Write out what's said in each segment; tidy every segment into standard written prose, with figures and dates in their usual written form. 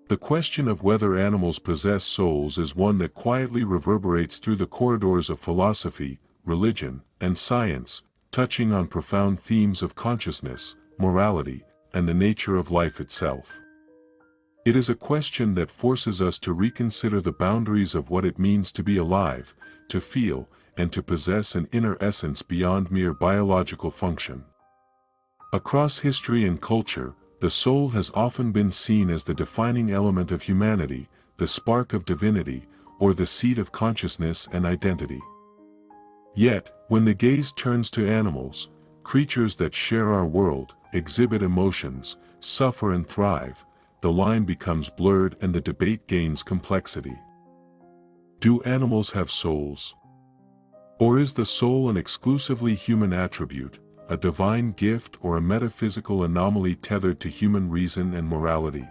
The question of whether animals possess souls is one that quietly reverberates through the corridors of philosophy, religion, and science, touching on profound themes of consciousness, morality, and the nature of life itself. It is a question that forces us to reconsider the boundaries of what it means to be alive, to feel, and to possess an inner essence beyond mere biological function. Across history and culture, the soul has often been seen as the defining element of humanity, the spark of divinity, or the seat of consciousness and identity. Yet, when the gaze turns to animals, creatures that share our world, exhibit emotions, suffer and thrive, the line becomes blurred and the debate gains complexity. Do animals have souls? Or is the soul an exclusively human attribute, a divine gift or a metaphysical anomaly tethered to human reason and morality?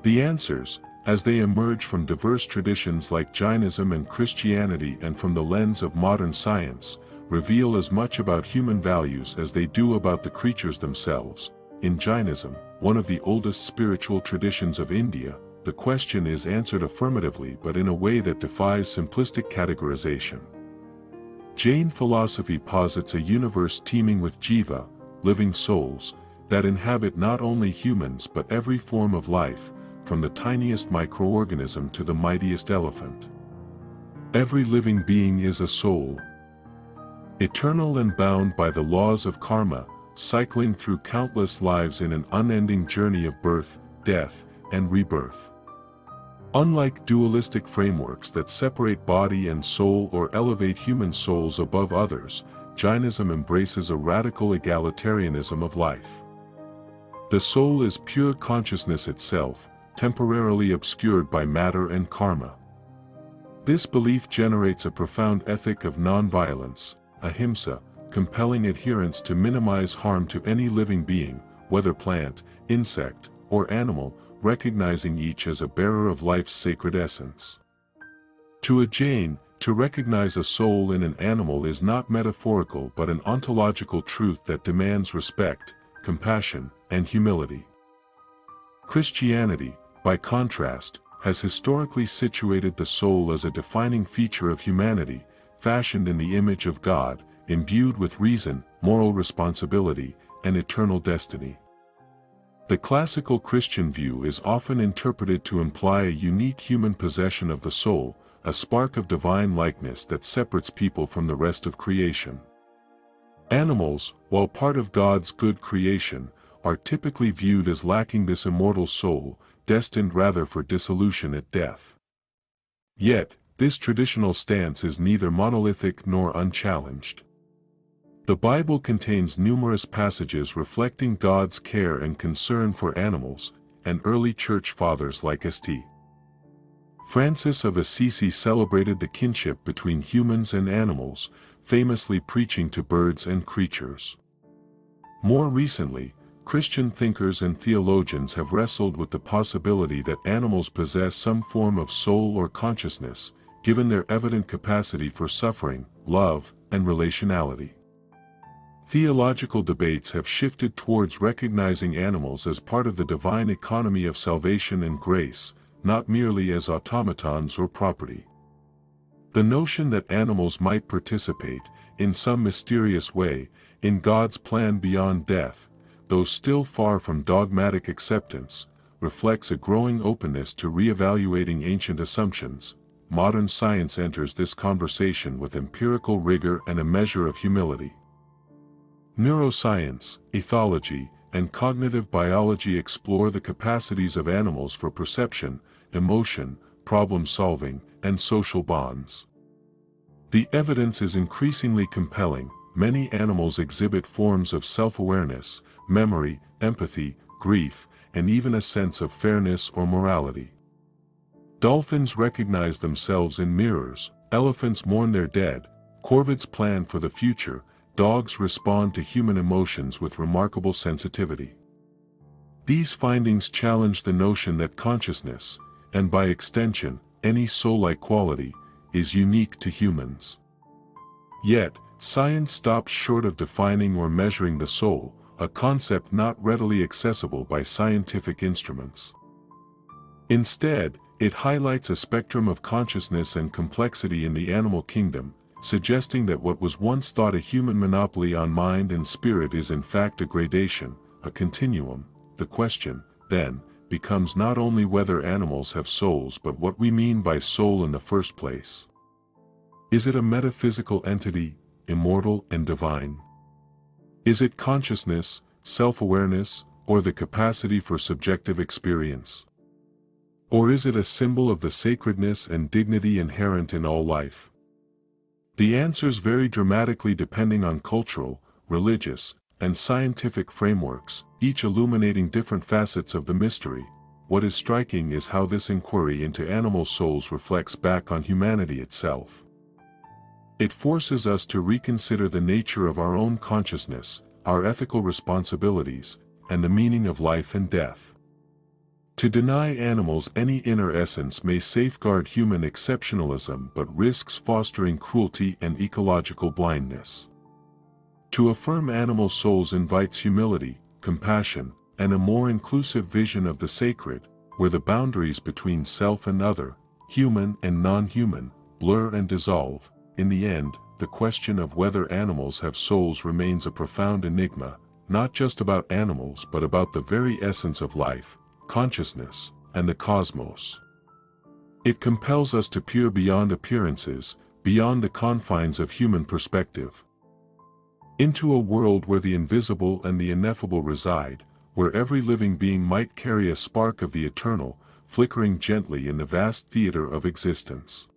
The answers, as they emerge from diverse traditions like Jainism and Christianity and from the lens of modern science, reveal as much about human values as they do about the creatures themselves. In Jainism, one of the oldest spiritual traditions of India, the question is answered affirmatively but in a way that defies simplistic categorization. Jain philosophy posits a universe teeming with jiva, living souls, that inhabit not only humans but every form of life, from the tiniest microorganism to the mightiest elephant. Every living being is a soul, eternal and bound by the laws of karma, cycling through countless lives in an unending journey of birth, death, and rebirth. Unlike dualistic frameworks that separate body and soul or elevate human souls above others, Jainism embraces a radical egalitarianism of life. The soul is pure consciousness itself, temporarily obscured by matter and karma. This belief generates a profound ethic of nonviolence, ahimsa, compelling adherence to minimize harm to any living being, whether plant, insect, or animal, recognizing each as a bearer of life's sacred essence. To a Jain, to recognize a soul in an animal is not metaphorical but an ontological truth that demands respect, compassion, and humility. Christianity, by contrast, has historically situated the soul as a defining feature of humanity, fashioned in the image of God, imbued with reason, moral responsibility, and eternal destiny. The classical Christian view is often interpreted to imply a unique human possession of the soul, a spark of divine likeness that separates people from the rest of creation. Animals, while part of God's good creation, are typically viewed as lacking this immortal soul, destined rather for dissolution at death. Yet, this traditional stance is neither monolithic nor unchallenged. The Bible contains numerous passages reflecting God's care and concern for animals, and early church fathers like St. Francis of Assisi celebrated the kinship between humans and animals, famously preaching to birds and creatures. More recently, Christian thinkers and theologians have wrestled with the possibility that animals possess some form of soul or consciousness, given their evident capacity for suffering, love, and relationality. Theological debates have shifted towards recognizing animals as part of the divine economy of salvation and grace, not merely as automatons or property. The notion that animals might participate, in some mysterious way, in God's plan beyond death, though still far from dogmatic acceptance, reflects a growing openness to re-evaluating ancient assumptions. Modern science enters this conversation with empirical rigor and a measure of humility. Neuroscience, ethology, and cognitive biology explore the capacities of animals for perception, emotion, problem-solving, and social bonds. The evidence is increasingly compelling. Many animals exhibit forms of self-awareness, memory, empathy, grief, and even a sense of fairness or morality. Dolphins recognize themselves in mirrors, elephants mourn their dead, corvids plan for the future, dogs respond to human emotions with remarkable sensitivity. These findings challenge the notion that consciousness, and by extension, any soul-like quality, is unique to humans. Yet, science stops short of defining or measuring the soul, a concept not readily accessible by scientific instruments. Instead, it highlights a spectrum of consciousness and complexity in the animal kingdom, suggesting that what was once thought a human monopoly on mind and spirit is in fact a gradation, a continuum. The question, then, becomes not only whether animals have souls but what we mean by soul in the first place. Is it a metaphysical entity, immortal and divine? Is it consciousness, self-awareness, or the capacity for subjective experience? Or is it a symbol of the sacredness and dignity inherent in all life? The answers vary dramatically depending on cultural, religious, and scientific frameworks, each illuminating different facets of the mystery. What is striking is how this inquiry into animal souls reflects back on humanity itself. It forces us to reconsider the nature of our own consciousness, our ethical responsibilities, and the meaning of life and death. To deny animals any inner essence may safeguard human exceptionalism but risks fostering cruelty and ecological blindness. To affirm animal souls invites humility, compassion, and a more inclusive vision of the sacred, where the boundaries between self and other, human and non-human, blur and dissolve. In the end, the question of whether animals have souls remains a profound enigma, not just about animals but about the very essence of life, consciousness, and the cosmos. It compels us to peer beyond appearances, beyond the confines of human perspective, into a world where the invisible and the ineffable reside, where every living being might carry a spark of the eternal, flickering gently in the vast theater of existence.